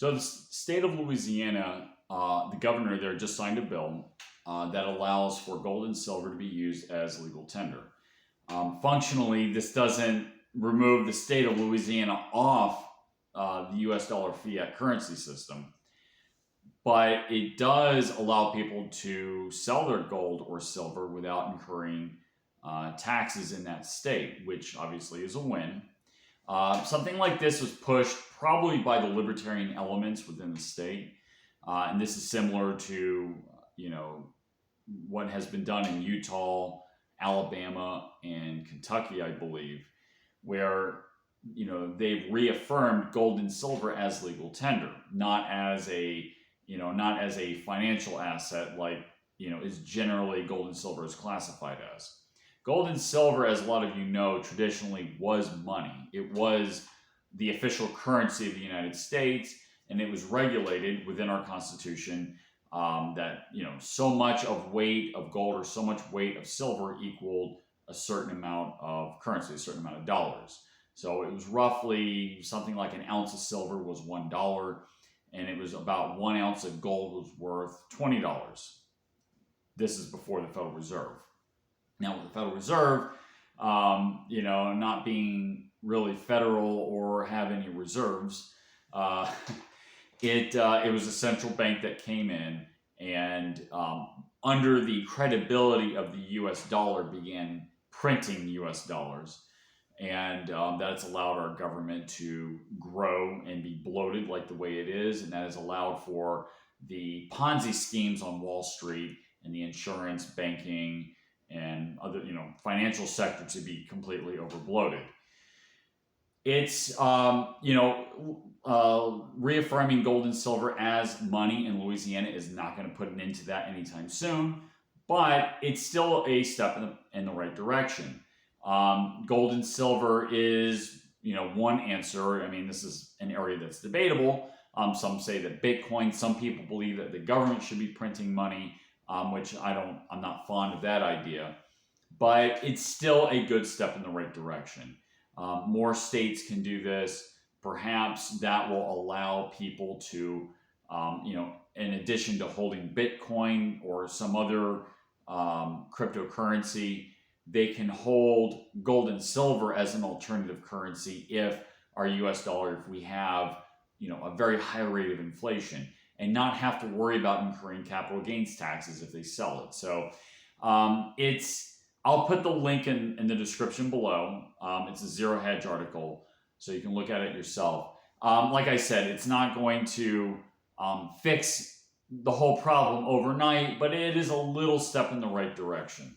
So the state of Louisiana, the governor there just signed a bill that allows for gold and silver to be used as legal tender. Functionally, this doesn't remove the state of Louisiana off the US dollar fiat currency system, but it does allow people to sell their gold or silver without incurring taxes in that state, which obviously is a win. Something like this was pushed probably by the libertarian elements within the state, and this is similar to what has been done in Utah, Alabama, and Kentucky, I believe, where they've reaffirmed gold and silver as legal tender, not as a financial asset like is generally gold and silver is classified as. Gold and silver, as a lot of you know, traditionally was money. It was the official currency of the United States, and it was regulated within our Constitution that so much of weight of gold or so much weight of silver equaled a certain amount of currency, a certain amount of dollars. So it was roughly something like an ounce of silver was $1, and it was about 1 ounce of gold was worth $20. This is before the Federal Reserve. Now, with the Federal Reserve, not being really federal or have any reserves, it was a central bank that came in and, under the credibility of the U.S. dollar, began printing U.S. dollars. And that's allowed our government to grow and be bloated like the way it is. And that has allowed for the Ponzi schemes on Wall Street and the insurance, banking, and other, financial sector to be completely overbloated. It's, reaffirming gold and silver as money in Louisiana is not going to put an end to that anytime soon, but it's still a step in the right direction. Gold and silver is, one answer. I mean, this is an area that's debatable. Some say that Bitcoin, some people believe that the government should be printing money, which I'm not fond of that idea, but it's still a good step in the right direction. More states can do this. Perhaps that will allow people to, in addition to holding Bitcoin or some other cryptocurrency, they can hold gold and silver as an alternative currency if our US dollar, if we have, a very high rate of inflation, and not have to worry about incurring capital gains taxes if they sell it. So I'll put the link in the description below. It's a Zero Hedge article, so you can look at it yourself. Like I said, it's not going to fix the whole problem overnight, but it is a little step in the right direction.